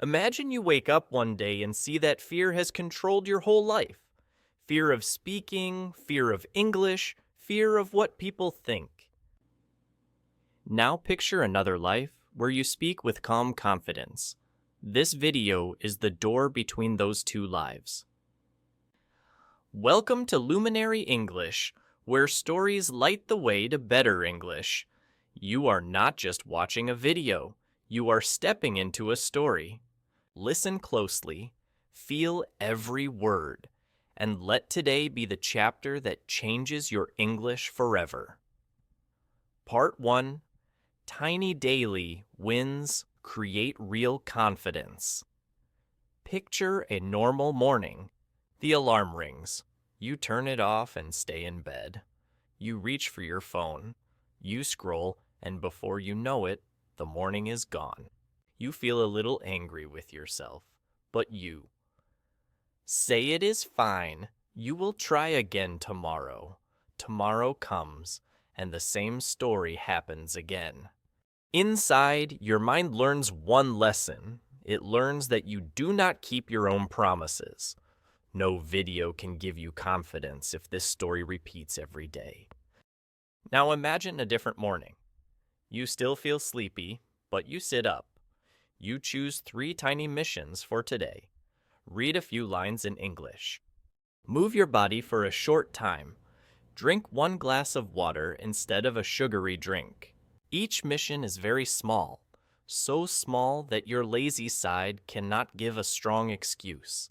Imagine you wake up one day and see that fear has controlled your whole life. Fear of speaking, fear of English, fear of what people think. Now picture another life where you speak with calm confidence. This video is the door between those two lives. Welcome to Luminary English, where stories light the way to better English. You are not just watching a video, you are stepping into a story. Listen closely, feel every word, and let today be the chapter that changes your English forever. Part 1. Tiny daily wins create real confidence. Picture a normal morning. The alarm rings. You turn it off and stay in bed. You reach for your phone. You scroll, and before you know it, the morning is gone. You feel a little angry with yourself, but you say it is fine. You will try again tomorrow. Tomorrow comes, and the same story happens again. Inside, your mind learns one lesson. It learns that you do not keep your own promises. No video can give you confidence if this story repeats every day. Now imagine a different morning. You still feel sleepy, but you sit up. You choose 3 tiny missions for today. Read a few lines in English. Move your body for a short time. Drink 1 glass of water instead of a sugary drink. Each mission is very small, so small that your lazy side cannot give a strong excuse.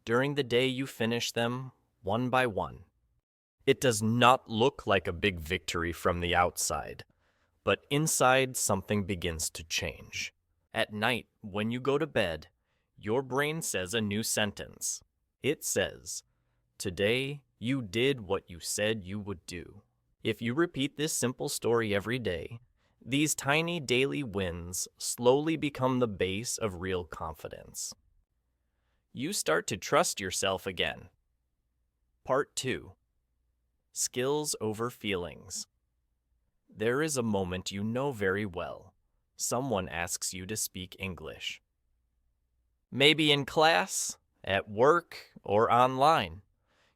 During the day you finish them one by one. It does not look like a big victory from the outside, but inside something begins to change. At night, when you go to bed, your brain says a new sentence. It says, "Today you did what you said you would do." If you repeat this simple story every day, these tiny daily wins slowly become the base of real confidence. You start to trust yourself again. Part 2. Skills over feelings. There is a moment you know very well. Someone asks you to speak English. Maybe in class, at work, or online.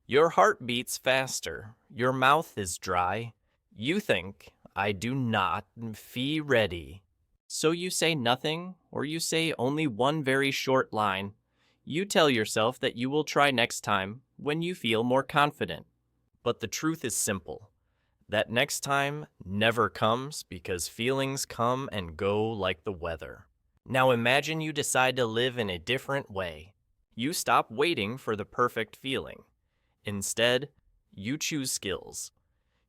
Your heart beats faster. Your mouth is dry. You think, "I do not feel ready." So you say nothing, or you say only one very short line. You tell yourself that you will try next time when you feel more confident. But the truth is simple. That next time never comes because feelings come and go like the weather. Now imagine you decide to live in a different way. You stop waiting for the perfect feeling. Instead, you choose skills.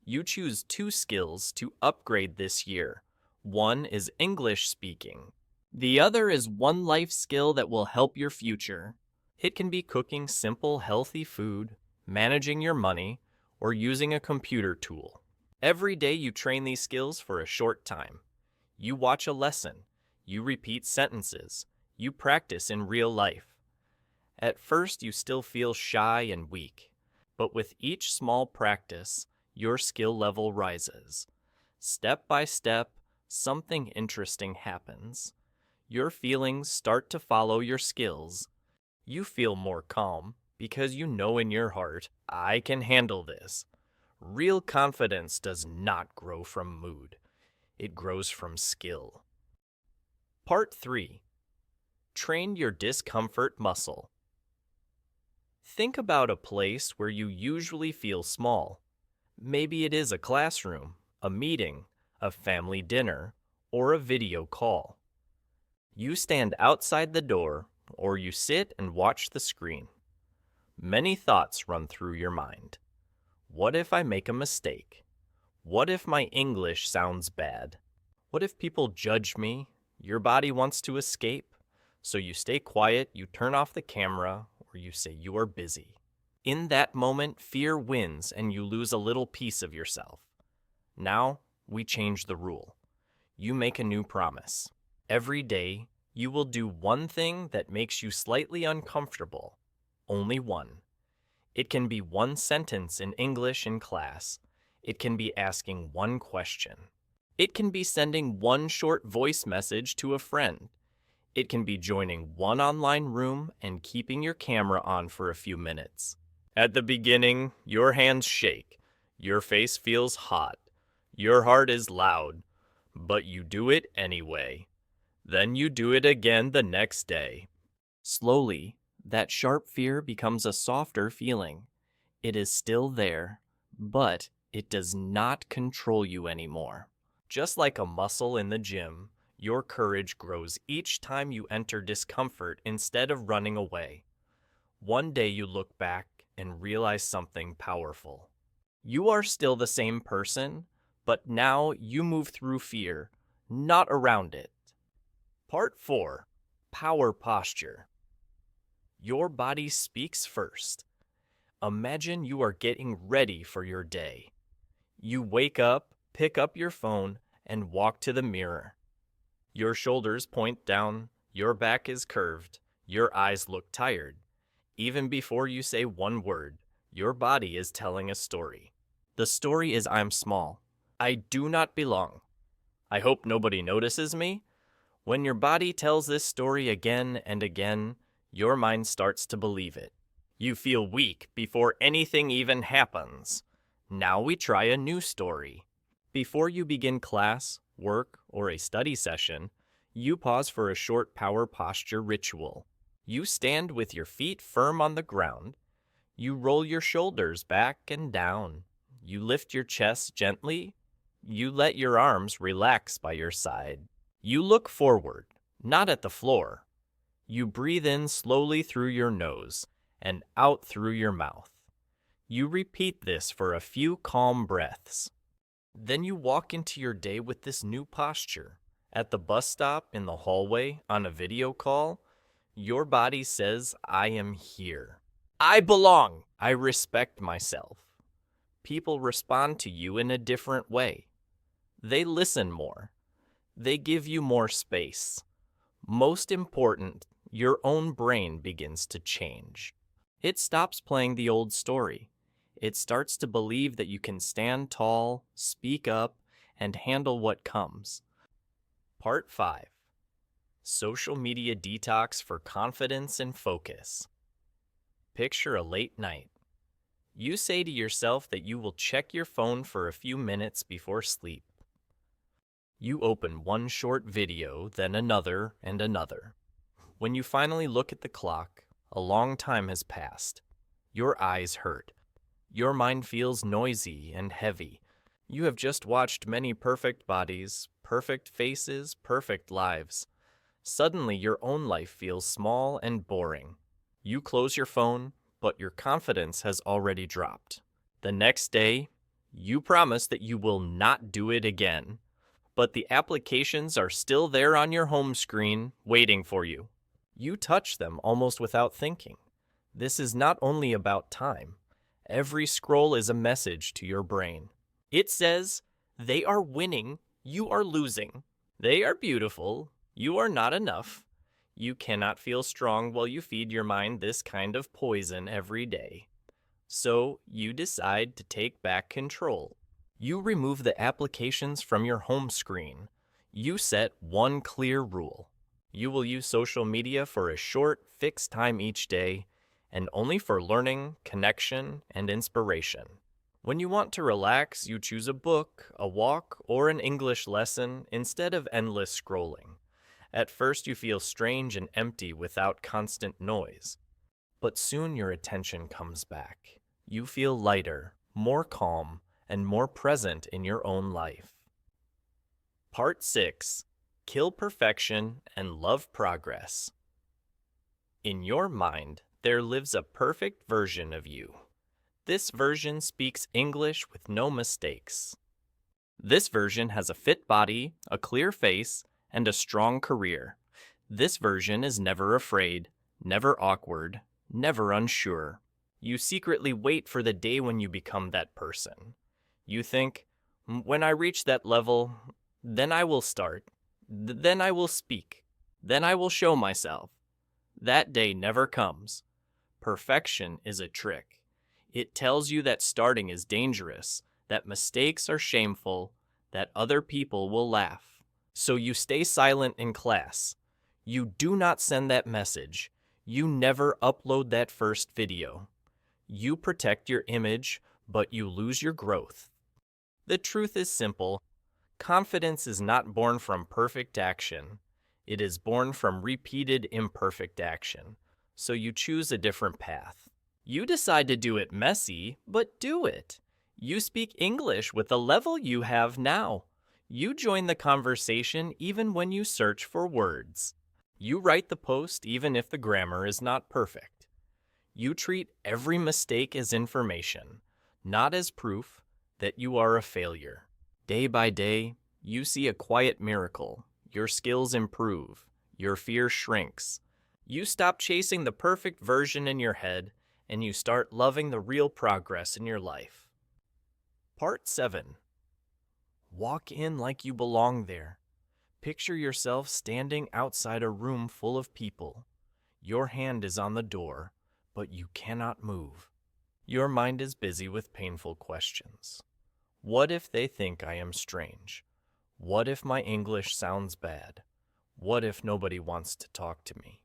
You choose 2 skills to upgrade this year. One is English speaking. The other is one life skill that will help your future. It can be cooking simple, healthy food, managing your money, or using a computer tool. Every day you train these skills for a short time. You watch a lesson. You repeat sentences. You practice in real life. At first, you still feel shy and weak, but with each small practice, your skill level rises. Step by step, something interesting happens. Your feelings start to follow your skills. You feel more calm because you know in your heart, "I can handle this." Real confidence does not grow from mood. It grows from skill. Part 3. Train your discomfort muscle. Think about a place where you usually feel small. Maybe it is a classroom, a meeting, a family dinner, or a video call. You stand outside the door, or you sit and watch the screen. Many thoughts run through your mind. What if I make a mistake? What if my English sounds bad? What if people judge me? Your body wants to escape, so you stay quiet, you turn off the camera, or you say you are busy. In that moment, fear wins and you lose a little piece of yourself. Now, we change the rule. You make a new promise. Every day, you will do one thing that makes you slightly uncomfortable. Only one. It can be one sentence in English in class. It can be asking one question. It can be sending one short voice message to a friend. It can be joining one online room and keeping your camera on for a few minutes. At the beginning, your hands shake, your face feels hot, your heart is loud, but you do it anyway. Then you do it again the next day. Slowly, that sharp fear becomes a softer feeling. It is still there, but it does not control you anymore. Just like a muscle in the gym, your courage grows each time you enter discomfort instead of running away. One day you look back and realize something powerful. You are still the same person, but now you move through fear, not around it. Part 4. Power Posture. Your body speaks first. Imagine you are getting ready for your day. You wake up, pick up your phone, and walk to the mirror. Your shoulders point down, your back is curved, your eyes look tired. Even before you say one word, your body is telling a story. The story is I'm small. I do not belong. I hope nobody notices me. When your body tells this story again and again, your mind starts to believe it. You feel weak before anything even happens. Now we try a new story. Before you begin class, work, or a study session, you pause for a short power posture ritual. You stand with your feet firm on the ground. You roll your shoulders back and down. You lift your chest gently. You let your arms relax by your side. You look forward, not at the floor. You breathe in slowly through your nose and out through your mouth. You repeat this for a few calm breaths. Then you walk into your day with this new posture. At the bus stop, in the hallway, on a video call, your body says, I am here. I belong. I respect myself. People respond to you in a different way. They listen more. They give you more space. Most important, your own brain begins to change. It stops playing the old story. It starts to believe that you can stand tall, speak up, and handle what comes. Part 5. Social media detox for confidence and focus. Picture a late night. You say to yourself that you will check your phone for a few minutes before sleep. You open one short video, then another and another. When you finally look at the clock, a long time has passed. Your eyes hurt. Your mind feels noisy and heavy. You have just watched many perfect bodies, perfect faces, perfect lives. Suddenly, your own life feels small and boring. You close your phone, but your confidence has already dropped. The next day, you promise that you will not do it again. But the applications are still there on your home screen, waiting for you. You touch them almost without thinking. This is not only about time. Every scroll is a message to your brain. It says, they are winning, you are losing. They are beautiful, you are not enough. You cannot feel strong while you feed your mind this kind of poison every day. So you decide to take back control. You remove the applications from your home screen. You set one clear rule. You will use social media for a short, fixed time each day, and only for learning, connection, and inspiration. When you want to relax, you choose a book, a walk, or an English lesson instead of endless scrolling. At first, you feel strange and empty without constant noise. But soon your attention comes back. You feel lighter, more calm, and more present in your own life. Part 6. Kill perfection and love progress. In your mind, there lives a perfect version of you. This version speaks English with no mistakes. This version has a fit body, a clear face, and a strong career. This version is never afraid, never awkward, never unsure. You secretly wait for the day when you become that person. You think, when I reach that level, then I will start, then I will speak, then I will show myself. That day never comes. Perfection is a trick. It tells you that starting is dangerous, that mistakes are shameful, that other people will laugh. So you stay silent in class. You do not send that message. You never upload that first video. You protect your image, but you lose your growth. The truth is simple. Confidence is not born from perfect action. It is born from repeated imperfect action. So you choose a different path. You decide to do it messy, but do it. You speak English with the level you have now. You join the conversation even when you search for words. You write the post even if the grammar is not perfect. You treat every mistake as information, not as proof that you are a failure. Day by day, you see a quiet miracle. Your skills improve. Your fear shrinks. You stop chasing the perfect version in your head, and you start loving the real progress in your life. Part 7. Walk in like you belong there. Picture yourself standing outside a room full of people. Your hand is on the door, but you cannot move. Your mind is busy with painful questions. What if they think I am strange? What if my English sounds bad? What if nobody wants to talk to me?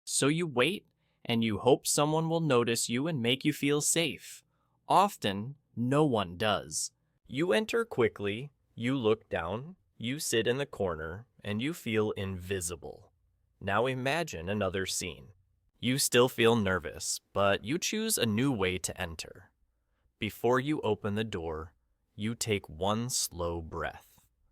So you wait, and you hope someone will notice you and make you feel safe. Often, no one does. You enter quickly, you look down, you sit in the corner, and you feel invisible. Now imagine another scene. You still feel nervous, but you choose a new way to enter. Before you open the door, you take one slow breath.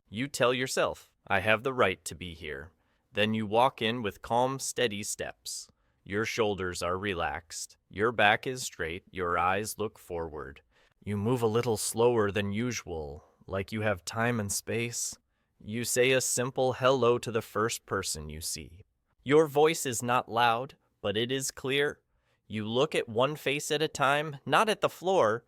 You tell yourself, I have the right to be here. Then you walk in with calm, steady steps. Your shoulders are relaxed. Your back is straight. Your eyes look forward. You move a little slower than usual, like you have time and space. You say a simple hello to the first person you see. Your voice is not loud, but it is clear. You look at one face at a time, not at the floor.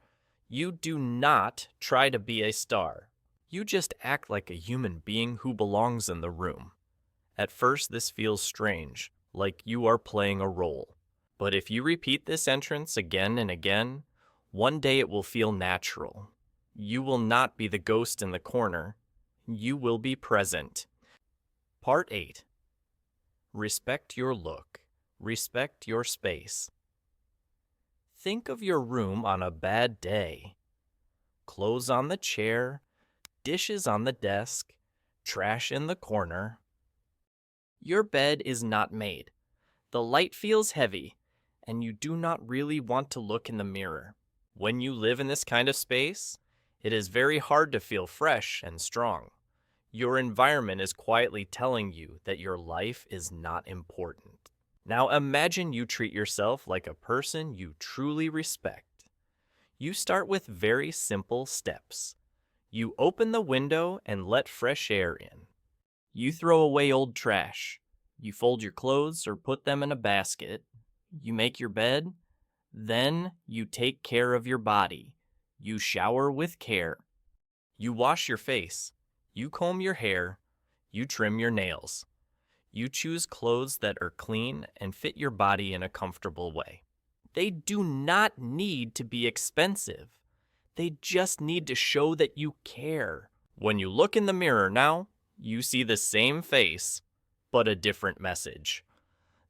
You do not try to be a star. You just act like a human being who belongs in the room. At first, this feels strange, like you are playing a role. But if you repeat this entrance again and again, one day it will feel natural. You will not be the ghost in the corner. You will be present. Part 8. Respect your look. Respect your space. Think of your room on a bad day. Clothes on the chair, dishes on the desk, trash in the corner. Your bed is not made. The light feels heavy, and you do not really want to look in the mirror. When you live in this kind of space, it is very hard to feel fresh and strong. Your environment is quietly telling you that your life is not important. Now imagine you treat yourself like a person you truly respect. You start with very simple steps. You open the window and let fresh air in. You throw away old trash. You fold your clothes or put them in a basket. You make your bed. Then you take care of your body. You shower with care. You wash your face. You comb your hair. You trim your nails. You choose clothes that are clean and fit your body in a comfortable way. They do not need to be expensive. They just need to show that you care. When you look in the mirror now, you see the same face, but a different message.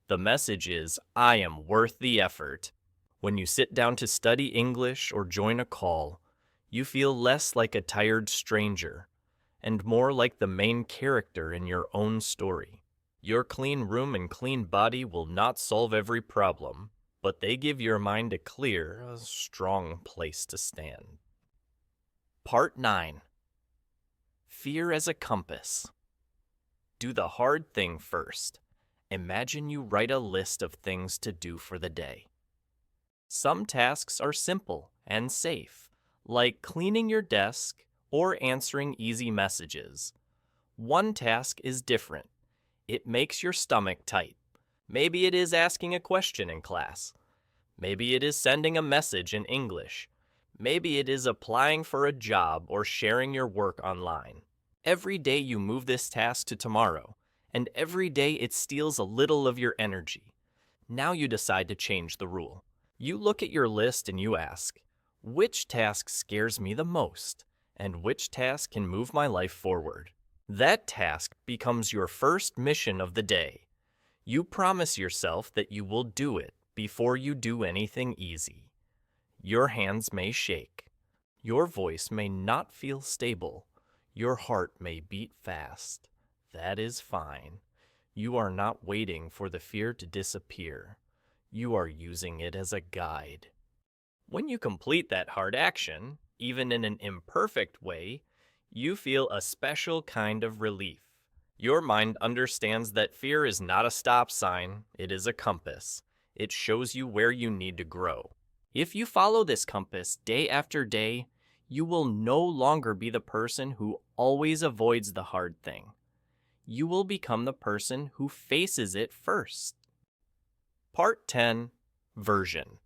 The message is, I am worth the effort. When you sit down to study English or join a call, you feel less like a tired stranger and more like the main character in your own story. Your clean room and clean body will not solve every problem, but they give your mind a clear, strong place to stand. Part 9. Fear as a compass. Do the hard thing first. Imagine you write a list of things to do for the day. Some tasks are simple and safe, like cleaning your desk or answering easy messages. One task is different. It makes your stomach tight. Maybe it is asking a question in class. Maybe it is sending a message in English. Maybe it is applying for a job or sharing your work online. Every day you move this task to tomorrow, and every day it steals a little of your energy. Now you decide to change the rule. You look at your list and you ask, which task scares me the most, and which task can move my life forward? That task becomes your first mission of the day. You promise yourself that you will do it before you do anything easy. Your hands may shake. Your voice may not feel stable. Your heart may beat fast. That is fine. You are not waiting for the fear to disappear. You are using it as a guide. When you complete that hard action, even in an imperfect way, you feel a special kind of relief. Your mind understands that fear is not a stop sign, it is a compass. It shows you where you need to grow. If you follow this compass day after day, you will no longer be the person who always avoids the hard thing. You will become the person who faces it first. Part 10, Version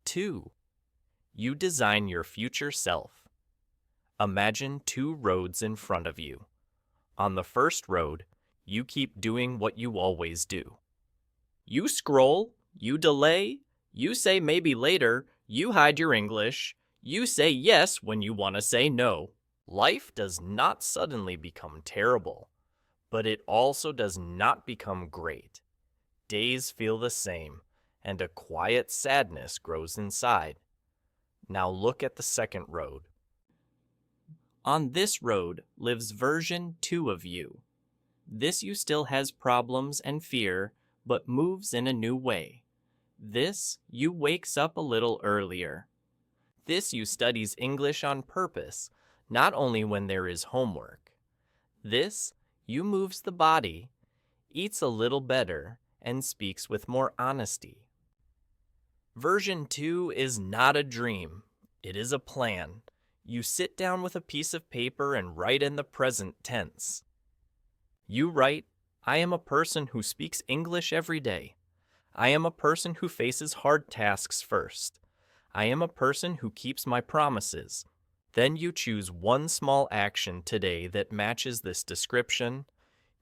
2. You design your future self. Imagine 2 roads in front of you. On the first road, you keep doing what you always do. You scroll, you delay, you say maybe later, you hide your English, you say yes when you want to say no. Life does not suddenly become terrible, but it also does not become great. Days feel the same, and a quiet sadness grows inside. Now look at the second road. On this road lives version 2 of you. This you still has problems and fear, but moves in a new way. This you wakes up a little earlier. This you studies English on purpose, not only when there is homework. This you moves the body, eats a little better, and speaks with more honesty. Version 2 is not a dream. It is a plan. You sit down with a piece of paper and write in the present tense. You write, I am a person who speaks English every day. I am a person who faces hard tasks first. I am a person who keeps my promises. Then you choose one small action today that matches this description.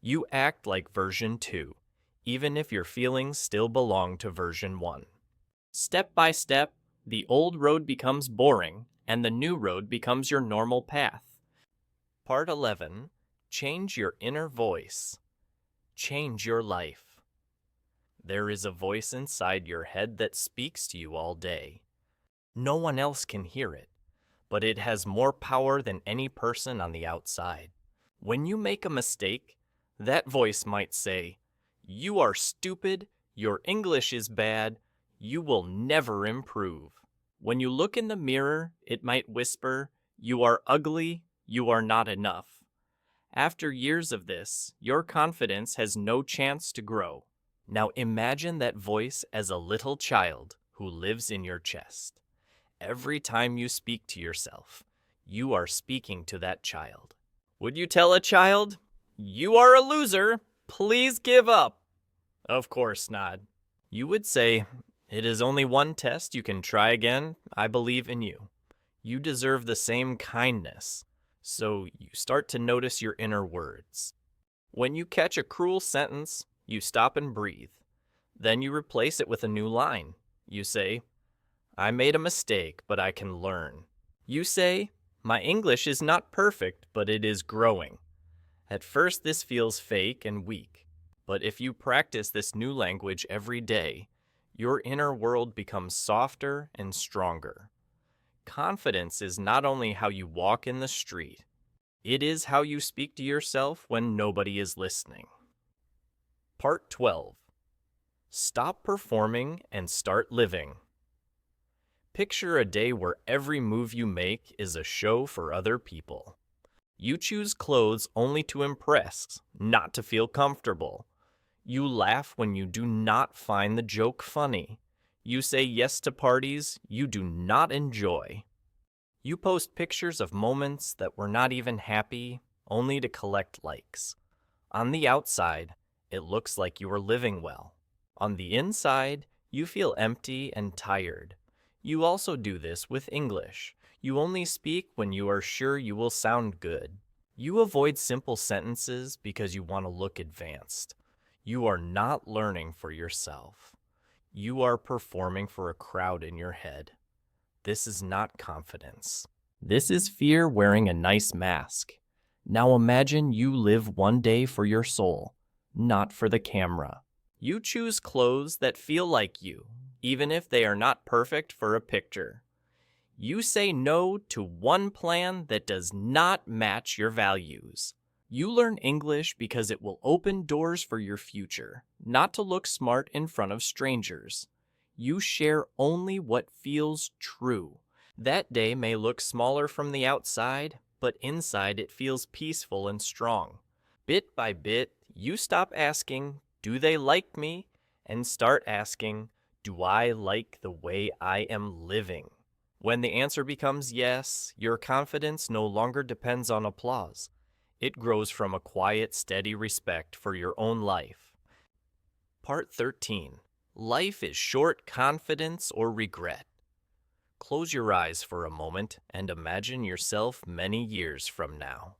You act like version 2, even if your feelings still belong to version 1. Step by step, the old road becomes boring, and the new road becomes your normal path. Part 11. Change your inner voice. Change your life. There is a voice inside your head that speaks to you all day. No one else can hear it, but it has more power than any person on the outside. When you make a mistake, that voice might say, "You are stupid, your English is bad, you will never improve." When you look in the mirror, it might whisper, "You are ugly, you are not enough." After years of this, your confidence has no chance to grow. Now imagine that voice as a little child who lives in your chest. Every time you speak to yourself, you are speaking to that child. Would you tell a child, "You are a loser, please give up"? Of course not. You would say, "It is only one test, you can try again, I believe in you. You deserve the same kindness." So you start to notice your inner words. When you catch a cruel sentence, you stop and breathe. Then you replace it with a new line. You say, "I made a mistake, but I can learn." You say, "My English is not perfect, but it is growing." At first this feels fake and weak, but if you practice this new language every day, your inner world becomes softer and stronger. Confidence is not only how you walk in the street, it is how you speak to yourself when nobody is listening. Part 12. Stop performing and start living. Picture a day where every move you make is a show for other people. You choose clothes only to impress, not to feel comfortable. You laugh when you do not find the joke funny. You say yes to parties you do not enjoy. You post pictures of moments that were not even happy, only to collect likes. On the outside, it looks like you are living well. On the inside, you feel empty and tired. You also do this with English. You only speak when you are sure you will sound good. You avoid simple sentences because you want to look advanced. You are not learning for yourself. You are performing for a crowd in your head. This is not confidence. This is fear wearing a nice mask. Now imagine you live one day for your soul, not for the camera. You choose clothes that feel like you, even if they are not perfect for a picture. You say no to one plan that does not match your values. You learn English because it will open doors for your future, not to look smart in front of strangers. You share only what feels true. That day may look smaller from the outside, but inside it feels peaceful and strong. Bit by bit, you stop asking, "Do they like me?" and start asking, "Do I like the way I am living?" When the answer becomes yes, your confidence no longer depends on applause. It grows from a quiet, steady respect for your own life. Part 13. Life is short confidence or regret. Close your eyes for a moment and imagine yourself many years from now.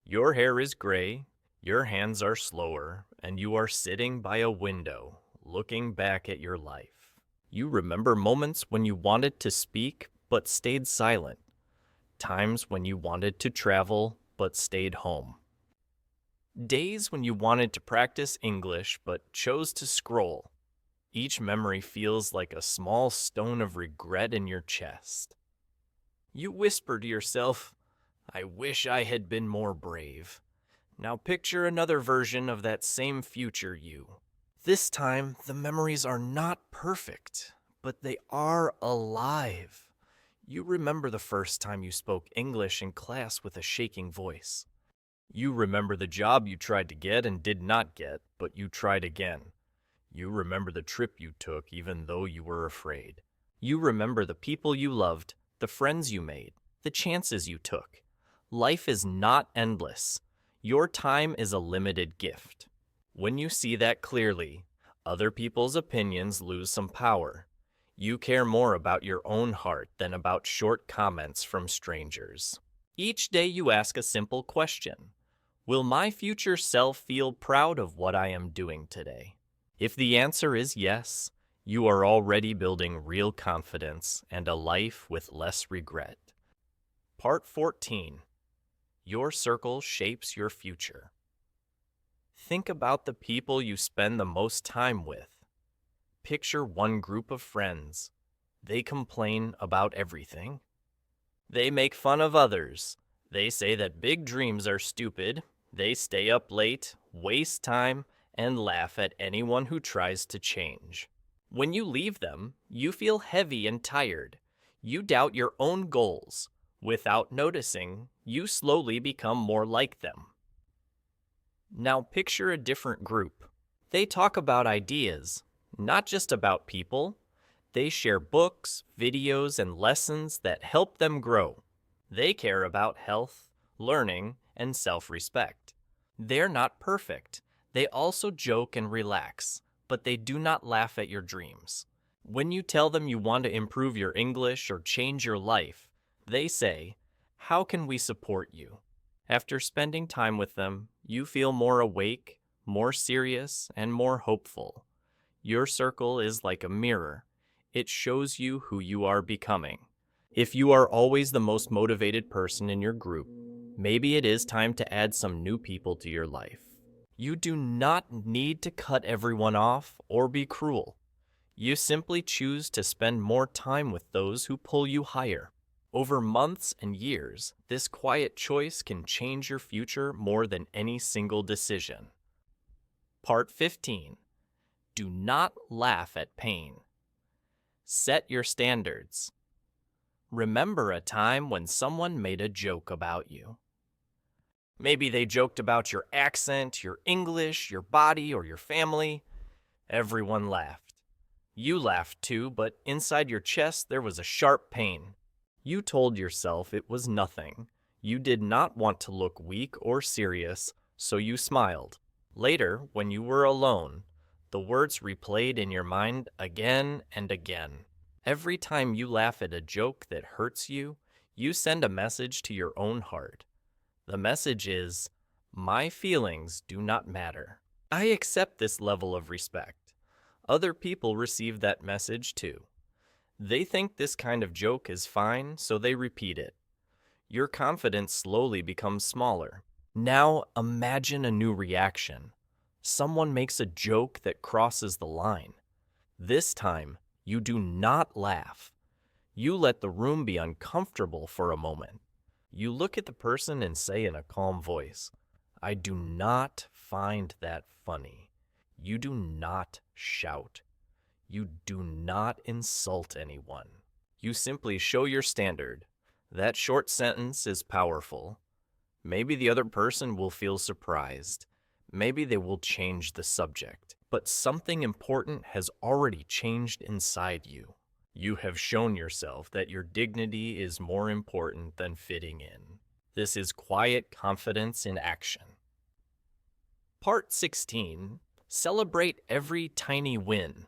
Your hair is gray, your hands are slower, and you are sitting by a window, looking back at your life. You remember moments when you wanted to speak but stayed silent, times when you wanted to travel but stayed home. Days when you wanted to practice English but chose to scroll. Each memory feels like a small stone of regret in your chest. You whisper to yourself, "I wish I had been more brave." Now picture another version of that same future you. This time, the memories are not perfect, but they are alive. You remember the first time you spoke English in class with a shaking voice. You remember the job you tried to get and did not get, but you tried again. You remember the trip you took even though you were afraid. You remember the people you loved, the friends you made, the chances you took. Life is not endless. Your time is a limited gift. When you see that clearly, other people's opinions lose some power. You care more about your own heart than about short comments from strangers. Each day you ask a simple question. Will my future self feel proud of what I am doing today? If the answer is yes, you are already building real confidence and a life with less regret. Part 14. Your circle shapes your future. Think about the people you spend the most time with. Picture one group of friends. They complain about everything. They make fun of others. They say that big dreams are stupid. They stay up late, waste time, and laugh at anyone who tries to change. When you leave them, you feel heavy and tired. You doubt your own goals. Without noticing, you slowly become more like them. Now picture a different group. They talk about ideas, not just about people. They share books, videos, and lessons that help them grow. They care about health, learning, and self-respect. They're not perfect. They also joke and relax, but they do not laugh at your dreams. When you tell them you want to improve your English or change your life, they say, "How can we support you?" After spending time with them, you feel more awake, more serious, and more hopeful. Your circle is like a mirror. It shows you who you are becoming. If you are always the most motivated person in your group, maybe it is time to add some new people to your life. You do not need to cut everyone off or be cruel. You simply choose to spend more time with those who pull you higher. Over months and years, this quiet choice can change your future more than any single decision. Part 15. Do not laugh at pain. Set your standards. Remember a time when someone made a joke about you. Maybe they joked about your accent, your English, your body, or your family. Everyone laughed. You laughed too, but inside your chest there was a sharp pain. You told yourself it was nothing. You did not want to look weak or serious, so you smiled. Later, when you were alone, the words replayed in your mind again and again. Every time you laugh at a joke that hurts you, you send a message to your own heart. The message is, "My feelings do not matter." I accept this level of respect. Other people receive that message too. They think this kind of joke is fine, so they repeat it. Your confidence slowly becomes smaller. Now imagine a new reaction. Someone makes a joke that crosses the line. This time, you do not laugh. You let the room be uncomfortable for a moment. You look at the person and say in a calm voice, "I do not find that funny." You do not shout. You do not insult anyone. You simply show your standard. That short sentence is powerful. Maybe the other person will feel surprised. Maybe they will change the subject. But something important has already changed inside you. You have shown yourself that your dignity is more important than fitting in. This is quiet confidence in action. Part 16. Celebrate every tiny win.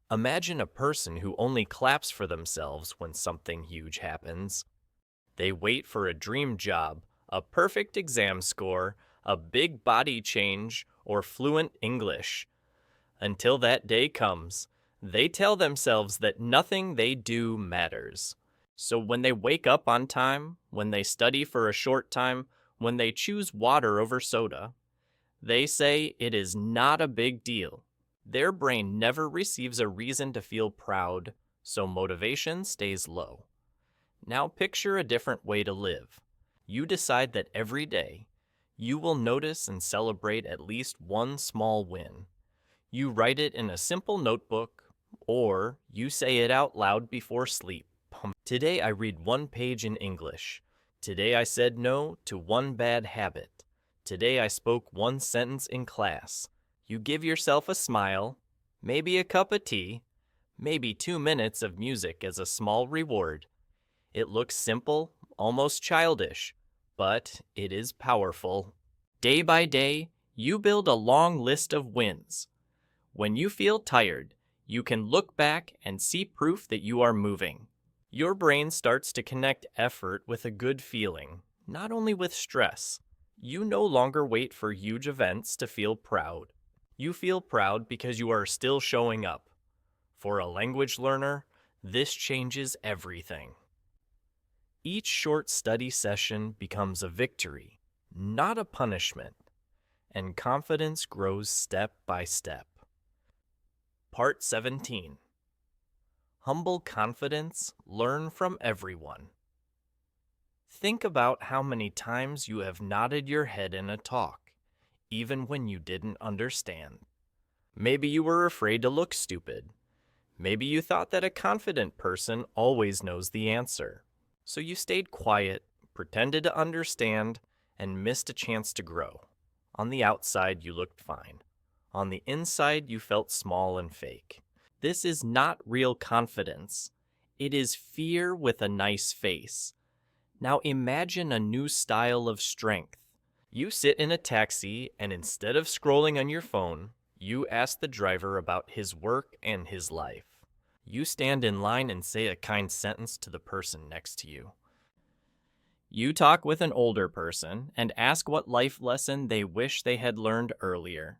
Imagine a person who only claps for themselves when something huge happens. They wait for a dream job, a perfect exam score, a big body change, or fluent English. Until that day comes, they tell themselves that nothing they do matters. So when they wake up on time, when they study for a short time, when they choose water over soda, they say it is not a big deal. Their brain never receives a reason to feel proud, so motivation stays low. Now picture a different way to live. You decide that every day, you will notice and celebrate at least one small win. You write it in a simple notebook, or you say it out loud before sleep. Today I read one page in English. Today I said no to one bad habit. Today I spoke one sentence in class. You give yourself a smile, maybe a cup of tea, maybe 2 minutes of music as a small reward. It looks simple, almost childish, but it is powerful. Day by day, you build a long list of wins. When you feel tired, you can look back and see proof that you are moving. Your brain starts to connect effort with a good feeling, not only with stress. You no longer wait for huge events to feel proud. You feel proud because you are still showing up. For a language learner, this changes everything. Each short study session becomes a victory, not a punishment, and confidence grows step by step. Part 17. Humble confidence, learn from everyone. Think about how many times you have nodded your head in a talk, even when you didn't understand. Maybe you were afraid to look stupid. Maybe you thought that a confident person always knows the answer. So you stayed quiet, pretended to understand, and missed a chance to grow. On the outside, you looked fine. On the inside, you felt small and fake. This is not real confidence. It is fear with a nice face. Now imagine a new style of strength. You sit in a taxi, and instead of scrolling on your phone, you ask the driver about his work and his life. You stand in line and say a kind sentence to the person next to you. You talk with an older person and ask what life lesson they wish they had learned earlier.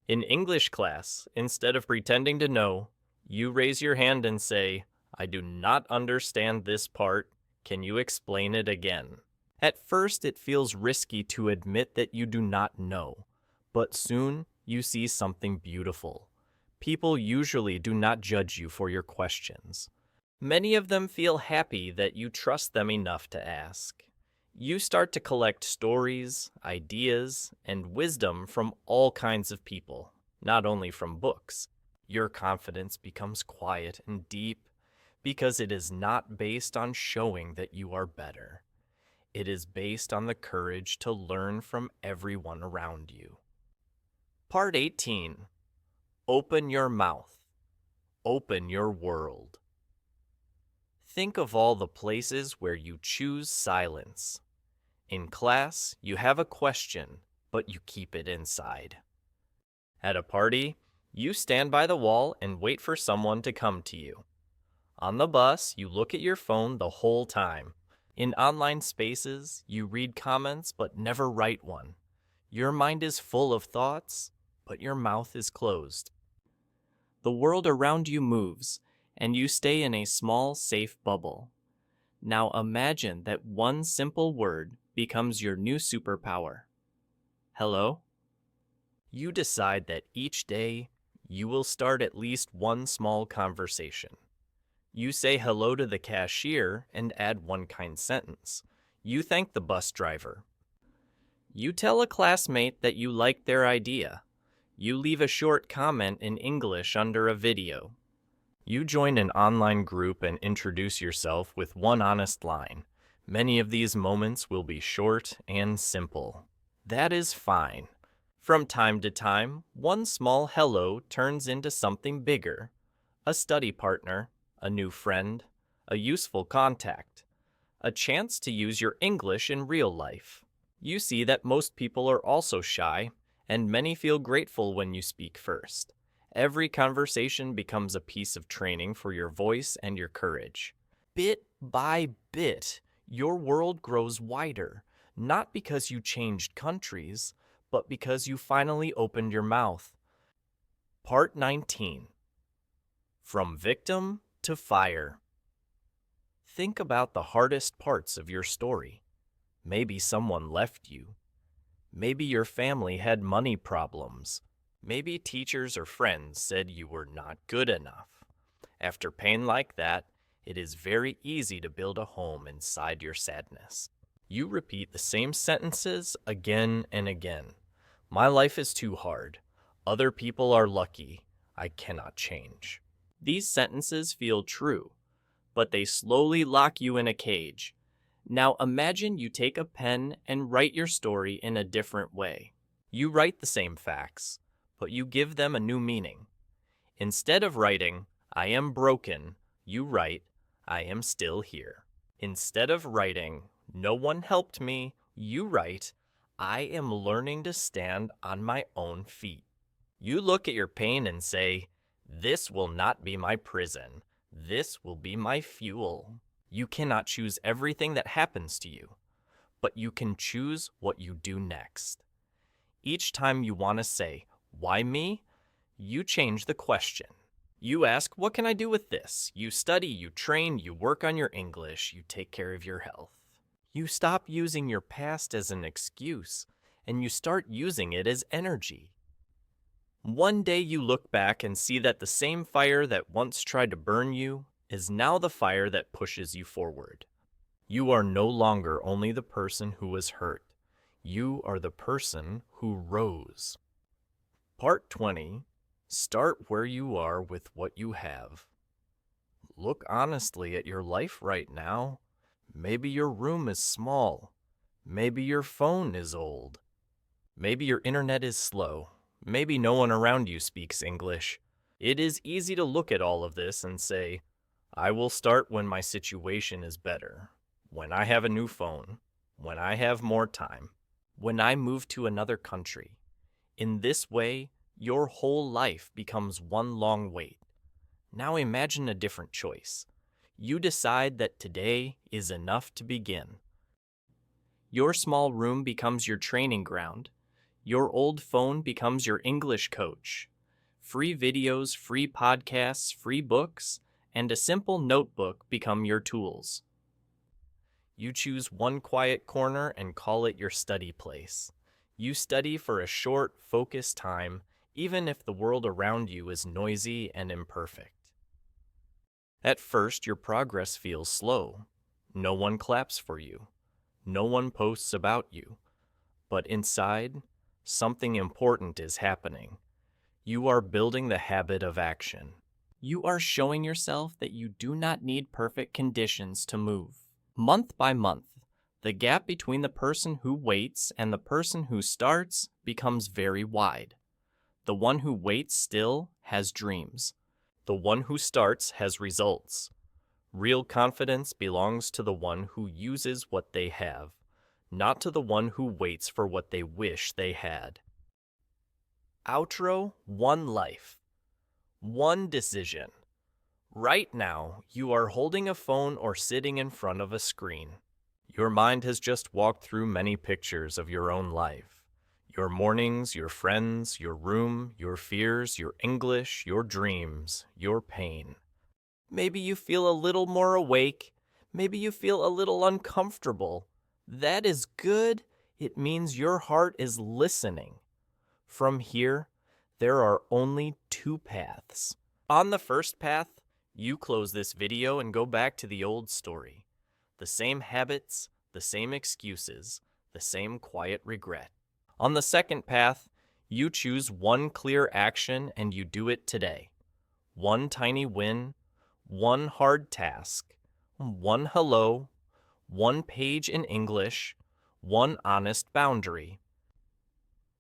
In English class, instead of pretending to know, you raise your hand and say, "I do not understand this part. Can you explain it again?" At first, it feels risky to admit that you do not know, but soon you see something beautiful. People usually do not judge you for your questions. Many of them feel happy that you trust them enough to ask. You start to collect stories, ideas, and wisdom from all kinds of people, not only from books. Your confidence becomes quiet and deep because it is not based on showing that you are better. It is based on the courage to learn from everyone around you. Part 18. Open your mouth. Open your world. Think of all the places where you choose silence. In class, you have a question, but you keep it inside. At a party, you stand by the wall and wait for someone to come to you. On the bus, you look at your phone the whole time. In online spaces, you read comments but never write one. Your mind is full of thoughts, but your mouth is closed. The world around you moves, and you stay in a small, safe bubble. Now imagine that one simple word becomes your new superpower. Hello? You decide that each day you will start at least one small conversation. You say hello to the cashier and add one kind sentence. You thank the bus driver. You tell a classmate that you like their idea. You leave a short comment in English under a video. You join an online group and introduce yourself with one honest line. Many of these moments will be short and simple. That is fine. From time to time, one small hello turns into something bigger. A study partner, a new friend, a useful contact, a chance to use your English in real life. You see that most people are also shy, and many feel grateful when you speak first. Every conversation becomes a piece of training for your voice and your courage. Bit by bit, your world grows wider, not because you changed countries, but because you finally opened your mouth. Part 19. From Victim to Fire. Think about the hardest parts of your story. Maybe someone left you. Maybe your family had money problems. Maybe teachers or friends said you were not good enough. After pain like that, it is very easy to build a home inside your sadness. You repeat the same sentences again and again. My life is too hard. Other people are lucky. I cannot change. These sentences feel true, but they slowly lock you in a cage. Now imagine you take a pen and write your story in a different way. You write the same facts, but you give them a new meaning. Instead of writing, I am broken, you write, I am still here. Instead of writing, no one helped me, you write, I am learning to stand on my own feet. You look at your pain and say, this will not be my prison. This will be my fuel. You cannot choose everything that happens to you, but you can choose what you do next. Each time you want to say, why me? You change the question. You ask, what can I do with this? You study, you train, you work on your English, you take care of your health. You stop using your past as an excuse, and you start using it as energy. One day you look back and see that the same fire that once tried to burn you is now the fire that pushes you forward. You are no longer only the person who was hurt. You are the person who rose. Part 20. Start where you are with what you have. Look honestly at your life right now. Maybe your room is small. Maybe your phone is old. Maybe your internet is slow. Maybe no one around you speaks English. It is easy to look at all of this and say, I will start when my situation is better, when I have a new phone, when I have more time, when I move to another country. In this way, your whole life becomes one long wait. Now imagine a different choice. You decide that today is enough to begin. Your small room becomes your training ground. Your old phone becomes your English coach. Free videos, free podcasts, free books, and a simple notebook become your tools. You choose one quiet corner and call it your study place. You study for a short, focused time, even if the world around you is noisy and imperfect. At first, your progress feels slow. No one claps for you. No one posts about you. But inside, something important is happening. You are building the habit of action. You are showing yourself that you do not need perfect conditions to move. Month by month, the gap between the person who waits and the person who starts becomes very wide. The one who waits still has dreams. The one who starts has results. Real confidence belongs to the one who uses what they have, not to the one who waits for what they wish they had. Outro: one life. One decision. Right now, you are holding a phone or sitting in front of a screen. Your mind has just walked through many pictures of your own life. Your mornings, your friends, your room, your fears, your English, your dreams, your pain. Maybe you feel a little more awake. Maybe you feel a little uncomfortable. That is good. It means your heart is listening. From here, there are only two paths. On the first path, you close this video and go back to the old story. The same habits, the same excuses, the same quiet regret. On the second path, you choose one clear action and you do it today. One tiny win, one hard task, one hello, one page in English, one honest boundary.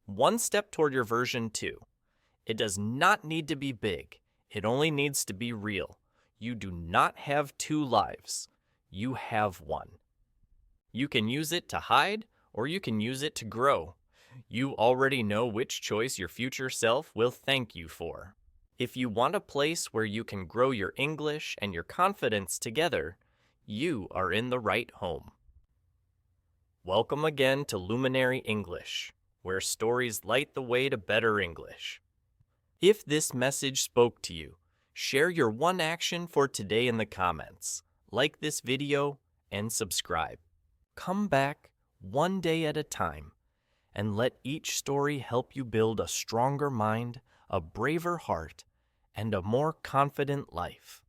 One step toward your version 2. It does not need to be big. It only needs to be real. You do not have 2 lives. You have one. You can use it to hide, or you can use it to grow. You already know which choice your future self will thank you for. If you want a place where you can grow your English and your confidence together, you are in the right home. Welcome again to Luminary English, where stories light the way to better English. If this message spoke to you, share your one action for today in the comments, like this video, and subscribe. Come back one day at a time, and let each story help you build a stronger mind, a braver heart, and a more confident life.